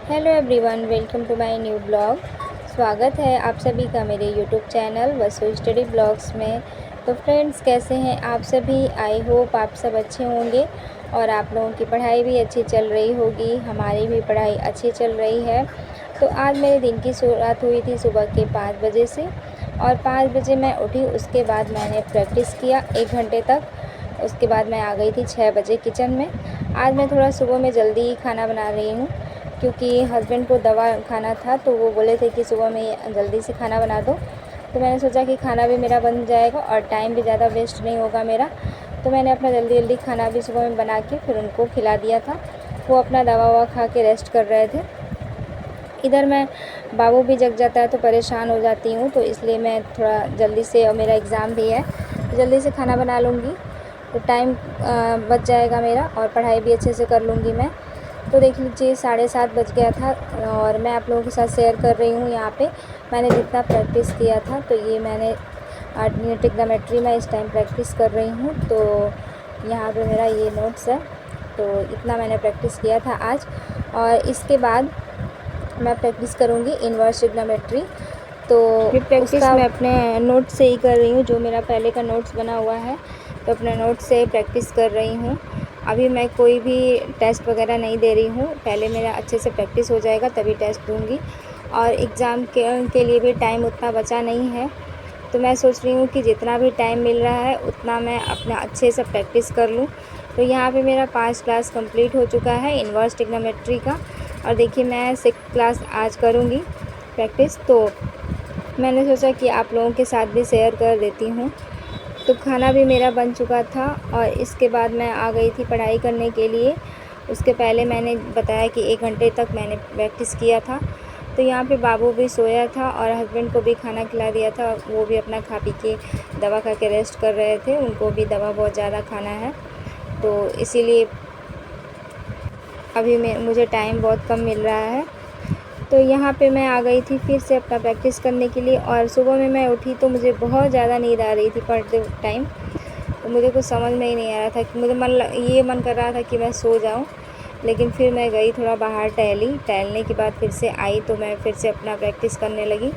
Hello everyone, welcome to my new blog. स्वागत है आप सभी का मेरे YouTube channel Vasu study blogs में। तो फ्रेंड्स, कैसे हैं आप सभी? आई होप आप सब अच्छे होंगे और आप लोगों की पढ़ाई भी अच्छी चल रही होगी। हमारी भी पढ़ाई अच्छी चल रही है। तो आज मेरे दिन की शुरुआत हुई थी सुबह के 5 बजे से और 5 बजे मैं उठी। उसके बाद मैंने प्रैक्टिस किया 1 घंटे तक। उसके बाद मैं आ गई थी 6 बजे किचन में। आज मैं थोड़ा सुबह में जल्दी ही खाना बना रही हूँ क्योंकि हस्बैंड को दवा खाना था, तो वो बोले थे कि सुबह में जल्दी से खाना बना दो। तो मैंने सोचा कि खाना भी मेरा बन जाएगा और टाइम भी ज़्यादा वेस्ट नहीं होगा मेरा। तो मैंने अपना जल्दी जल्दी खाना भी सुबह में बना के फिर उनको खिला दिया था। वो अपना दवा ववा खा के रेस्ट कर रहे थे। इधर मैं बाबू भी जग जाता है तो परेशान हो जाती हूँ, तो इसलिए मैं थोड़ा जल्दी से, और मेरा एग्ज़ाम भी है तो जल्दी से खाना बना लूँगी तो टाइम बच जाएगा मेरा और पढ़ाई भी अच्छे से कर लूँगी मैं। तो देख लीजिए 7:30 बज गया था और मैं आप लोगों के साथ शेयर कर रही हूँ यहाँ पे मैंने जितना प्रैक्टिस किया था। तो ये मैंने ट्रिग्नोमेट्री में इस टाइम प्रैक्टिस कर रही हूँ। तो यहाँ पे मेरा ये नोट्स है। तो इतना मैंने प्रैक्टिस किया था आज और इसके बाद मैं प्रैक्टिस करूँगी इन्वर्स ट्रिग्नोमेट्री। तो ये प्रैक्टिस मैं अपने नोट से ही कर रही हूँ, जो मेरा पहले का नोट्स बना हुआ है। तो अपने नोट से प्रैक्टिस कर रही हूँ। अभी मैं कोई भी टेस्ट वगैरह नहीं दे रही हूँ, पहले मेरा अच्छे से प्रैक्टिस हो जाएगा तभी टेस्ट दूँगी। और एग्ज़ाम के लिए भी टाइम उतना बचा नहीं है, तो मैं सोच रही हूँ कि जितना भी टाइम मिल रहा है उतना मैं अपना अच्छे से प्रैक्टिस कर लूँ। तो यहाँ पे मेरा 5 क्लास कंप्लीट हो चुका है इन्वर्स ट्रिग्नोमेट्री का। और देखिए मैं 6 क्लास आज करूँगी प्रैक्टिस। तो मैंने सोचा कि आप लोगों के साथ भी शेयर कर देती हूँ। तो खाना भी मेरा बन चुका था और इसके बाद मैं आ गई थी पढ़ाई करने के लिए। उसके पहले मैंने बताया कि 1 घंटे तक मैंने प्रैक्टिस किया था। तो यहाँ पे बाबू भी सोया था और हस्बैंड को भी खाना खिला दिया था। वो भी अपना खा पी के दवा खा के रेस्ट कर रहे थे। उनको भी दवा बहुत ज़्यादा खाना है, तो इसीलिए अभी मुझे टाइम बहुत कम मिल रहा है। तो यहाँ पे मैं आ गई थी फिर से अपना प्रैक्टिस करने के लिए। और सुबह में मैं उठी तो मुझे बहुत ज़्यादा नींद आ रही थी पढ़ते टाइम। तो मुझे कुछ समझ में ही नहीं आ रहा था कि मुझे ये मन कर रहा था कि मैं सो जाऊँ। लेकिन फिर मैं गई थोड़ा बाहर टहलने के बाद फिर से आई तो मैं फिर से अपना प्रैक्टिस करने लगी।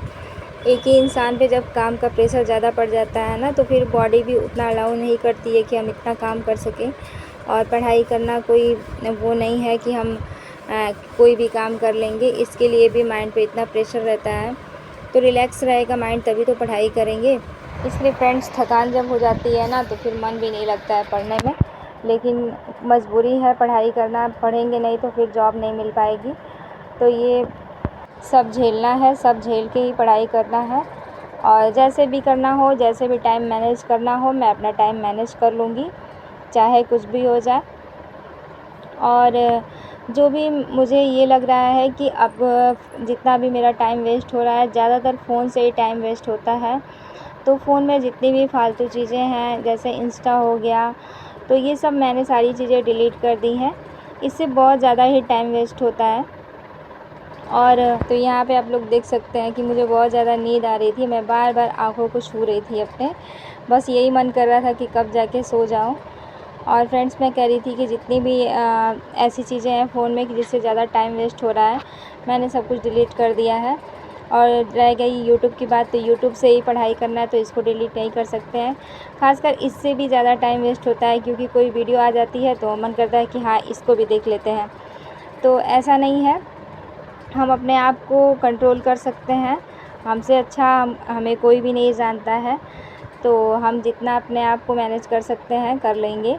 एक ही इंसान पे जब काम का प्रेशर ज़्यादा पड़ जाता है ना, तो फिर बॉडी भी उतना अलाउ नहीं करती है कि हम इतना काम कर सकें। और पढ़ाई करना कोई वो नहीं है कि हम कोई भी काम कर लेंगे, इसके लिए भी माइंड पे इतना प्रेशर रहता है। तो रिलैक्स रहेगा माइंड तभी तो पढ़ाई करेंगे। इसलिए फ्रेंड्स, थकान जब हो जाती है ना तो फिर मन भी नहीं लगता है पढ़ने में। लेकिन मजबूरी है पढ़ाई करना, पढ़ेंगे नहीं तो फिर जॉब नहीं मिल पाएगी। तो ये सब झेलना है, सब झेल के ही पढ़ाई करना है। और जैसे भी करना हो, जैसे भी टाइम मैनेज करना हो, मैं अपना टाइम मैनेज कर लूँगी, चाहे कुछ भी हो जाए। और जो भी मुझे ये लग रहा है कि अब जितना भी मेरा टाइम वेस्ट हो रहा है, ज़्यादातर फ़ोन से ही टाइम वेस्ट होता है। तो फ़ोन में जितनी भी फालतू चीज़ें हैं जैसे इंस्टा हो गया, तो ये सब मैंने सारी चीज़ें डिलीट कर दी हैं। इससे बहुत ज़्यादा ही टाइम वेस्ट होता है। और तो यहाँ पे आप लोग देख सकते हैं कि मुझे बहुत ज़्यादा नींद आ रही थी। मैं बार बार आँखों को छू रही थी अपने, बस यही मन कर रहा था कि कब जाके सो जाऊँ। और फ्रेंड्स, मैं कह रही थी कि जितनी भी ऐसी चीज़ें हैं फ़ोन में कि जिससे ज़्यादा टाइम वेस्ट हो रहा है, मैंने सब कुछ डिलीट कर दिया है। और रह गई यूट्यूब की बात, तो यूट्यूब से ही पढ़ाई करना है तो इसको डिलीट नहीं कर सकते हैं। ख़ासकर इससे भी ज़्यादा टाइम वेस्ट होता है क्योंकि कोई वीडियो आ जाती है तो मन करता है कि हाँ, इसको भी देख लेते हैं। तो ऐसा नहीं है, हम अपने आप को कंट्रोल कर सकते हैं। हमसे अच्छा हमें कोई भी नहीं जानता है। तो हम जितना अपने आप को मैनेज कर सकते हैं कर लेंगे।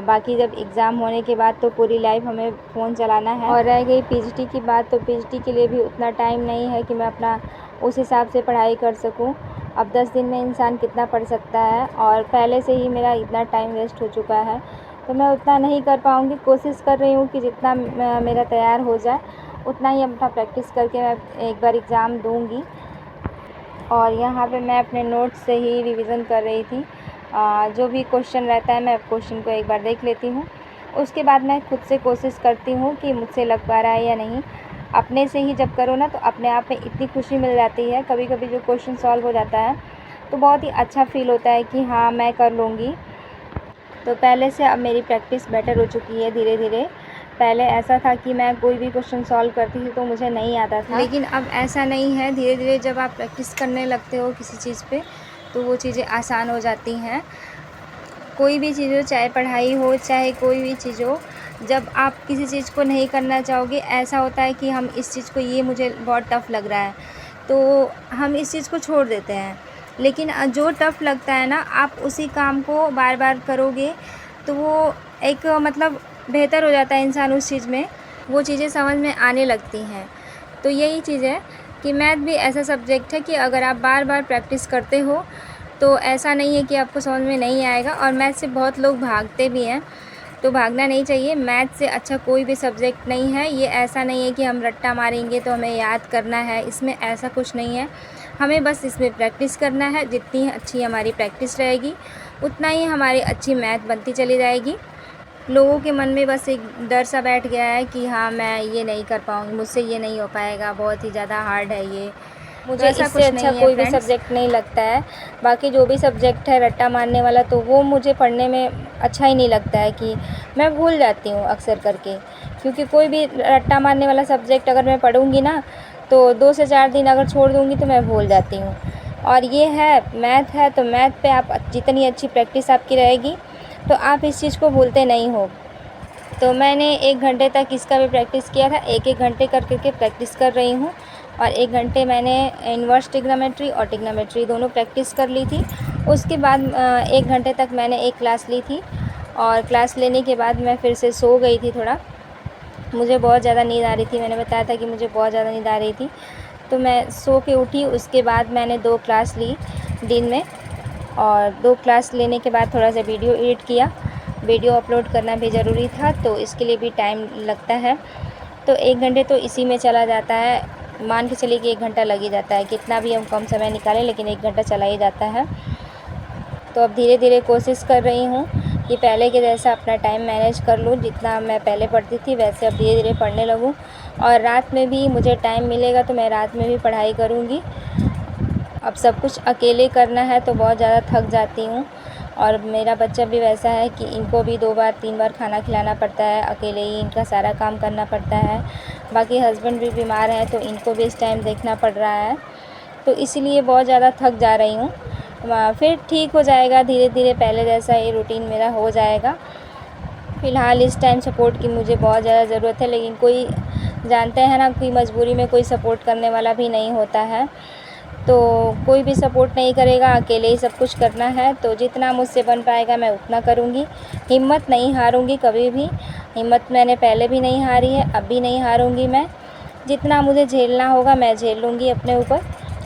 बाकी जब एग्ज़ाम होने के बाद तो पूरी लाइफ हमें फ़ोन चलाना है। और रह गई पीजीटी की बात, तो पीजीटी के लिए भी उतना टाइम नहीं है कि मैं अपना उस हिसाब से पढ़ाई कर सकूं। अब 10 दिन में इंसान कितना पढ़ सकता है, और पहले से ही मेरा इतना टाइम वेस्ट हो चुका है तो मैं उतना नहीं कर पाऊँगी। कोशिश कर रही हूँ कि जितना मेरा तैयार हो जाए उतना ही अपना प्रैक्टिस करके मैं एक बार एग्ज़ाम दूँगी। और यहाँ पे मैं अपने नोट्स से ही रिवीज़न कर रही थी। जो भी क्वेश्चन रहता है मैं क्वेश्चन को एक बार देख लेती हूँ। उसके बाद मैं खुद से कोशिश करती हूँ कि मुझसे लग पा रहा है या नहीं। अपने से ही जब करो ना तो अपने आप में इतनी खुशी मिल जाती है। कभी कभी जो क्वेश्चन सॉल्व हो जाता है तो बहुत ही अच्छा फ़ील होता है कि हाँ, मैं कर लूँगी। तो पहले से अब मेरी प्रैक्टिस बेटर हो चुकी है धीरे धीरे। पहले ऐसा था कि मैं कोई भी क्वेश्चन सॉल्व करती थी तो मुझे नहीं आता था, लेकिन अब ऐसा नहीं है। धीरे धीरे जब आप प्रैक्टिस करने लगते हो किसी चीज़ पे तो वो चीज़ें आसान हो जाती हैं। कोई भी चीज़ हो, चाहे पढ़ाई हो, चाहे कोई भी चीज़ हो, जब आप किसी चीज़ को नहीं करना चाहोगे, ऐसा होता है कि हम इस चीज़ को, ये मुझे बहुत टफ़ लग रहा है, तो हम इस चीज़ को छोड़ देते हैं। लेकिन जो टफ़ लगता है ना, आप उसी काम को बार बार करोगे तो वो एक मतलब बेहतर हो जाता है इंसान उस चीज़ में, वो चीज़ें समझ में आने लगती हैं। तो यही चीज़ है कि मैथ भी ऐसा सब्जेक्ट है कि अगर आप बार बार प्रैक्टिस करते हो तो ऐसा नहीं है कि आपको समझ में नहीं आएगा। और मैथ से बहुत लोग भागते भी हैं, तो भागना नहीं चाहिए। मैथ से अच्छा कोई भी सब्जेक्ट नहीं है। ये ऐसा नहीं है कि हम रट्टा मारेंगे तो हमें याद करना है, इसमें ऐसा कुछ नहीं है। हमें बस इसमें प्रैक्टिस करना है। जितनी अच्छी हमारी प्रैक्टिस रहेगी उतना ही हमारी अच्छी मैथ बनती चली जाएगी। लोगों के मन में बस एक डर सा बैठ गया है कि हाँ, मैं ये नहीं कर पाऊँगी, मुझसे ये नहीं हो पाएगा, बहुत ही ज़्यादा हार्ड है ये। मुझे इससे अच्छा कोई भी सब्जेक्ट नहीं लगता है। बाकी जो भी सब्जेक्ट है रट्टा मारने वाला, तो वो मुझे पढ़ने में अच्छा ही नहीं लगता है, कि मैं भूल जाती हूँ अक्सर करके। क्योंकि कोई भी रट्टा मारने वाला सब्जेक्ट अगर मैं पढ़ूँगी ना, तो 2 से 4 दिन अगर छोड़ दूँगी तो मैं भूल जाती हूँ। और ये है मैथ है, तो मैथ पे आप जितनी अच्छी प्रैक्टिस आपकी रहेगी तो आप इस चीज़ को भूलते नहीं हो। तो मैंने 1 घंटे तक इसका भी प्रैक्टिस किया था। 1-1 घंटे कर के प्रैक्टिस कर रही हूँ। और 1 घंटे मैंने इन्वर्स ट्रिग्नोमेट्री और ट्रिग्नोमेट्री दोनों प्रैक्टिस कर ली थी। उसके बाद 1 घंटे तक मैंने एक क्लास ली थी, और क्लास लेने के बाद मैं फिर से सो गई थी थोड़ा। मुझे बहुत ज़्यादा नींद आ रही थी, मैंने बताया था कि मुझे बहुत ज़्यादा नींद आ रही थी, तो मैं सो के उठी। उसके बाद मैंने 2 क्लास ली दिन में, और 2 क्लास लेने के बाद थोड़ा सा वीडियो एडिट किया। वीडियो अपलोड करना भी ज़रूरी था, तो इसके लिए भी टाइम लगता है। तो 1 घंटे तो इसी में चला जाता है। मान के चलिए कि 1 घंटा लग ही जाता है, कितना भी हम कम समय निकालें लेकिन 1 घंटा चला ही जाता है। तो अब धीरे धीरे कोशिश कर रही हूँ कि पहले के जैसा अपना टाइम मैनेज कर लूँ। जितना मैं पहले पढ़ती थी वैसे अब धीरे धीरे पढ़ने लगूँ। और रात में भी मुझे टाइम मिलेगा तो मैं रात में भी पढ़ाई करूँगी। अब सब कुछ अकेले करना है तो बहुत ज़्यादा थक जाती हूँ। और मेरा बच्चा भी वैसा है कि इनको भी 2 बार 3 बार खाना खिलाना पड़ता है, अकेले ही इनका सारा काम करना पड़ता है। बाकी हस्बैंड भी बीमार हैं तो इनको भी इस टाइम देखना पड़ रहा है, तो इसीलिए बहुत ज़्यादा थक जा रही हूँ। फिर ठीक हो जाएगा धीरे धीरे, पहले जैसा ही रूटीन मेरा हो जाएगा। फ़िलहाल इस टाइम सपोर्ट की मुझे बहुत ज़्यादा ज़रूरत है, लेकिन कोई जानते हैं ना, कोई मजबूरी में कोई सपोर्ट करने वाला भी नहीं होता है। तो कोई भी सपोर्ट नहीं करेगा, अकेले ही सब कुछ करना है। तो जितना मुझसे बन पाएगा मैं उतना करूँगी। हिम्मत नहीं हारूँगी कभी भी। हिम्मत मैंने पहले भी नहीं हारी है, अब भी नहीं हारूँगी मैं। जितना मुझे झेलना होगा मैं झेल लूँगी अपने ऊपर,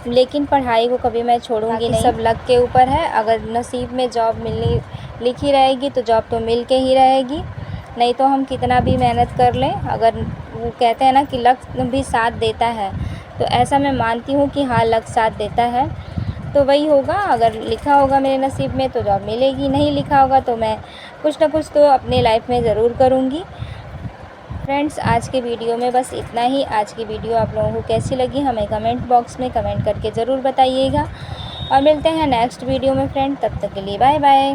लेकिन पढ़ाई को कभी मैं छोड़ूँगी नहीं। सब लक के ऊपर है। अगर नसीब में जॉब मिलनी लिखी रहेगी तो जॉब तो मिल के ही रहेगी, नहीं तो हम कितना भी मेहनत कर लें, अगर वो कहते हैं ना कि लक भी साथ देता है, तो ऐसा मैं मानती हूँ कि हाँ, लक साथ देता है। तो वही होगा, अगर लिखा होगा मेरे नसीब में तो जॉब मिलेगी, नहीं लिखा होगा तो मैं कुछ ना कुछ तो अपने लाइफ में ज़रूर करूँगी। फ्रेंड्स, आज के वीडियो में बस इतना ही। आज की वीडियो आप लोगों को कैसी लगी हमें कमेंट बॉक्स में कमेंट करके ज़रूर बताइएगा, और मिलते हैं नेक्स्ट वीडियो में फ्रेंड। तब तक के लिए बाय बाय।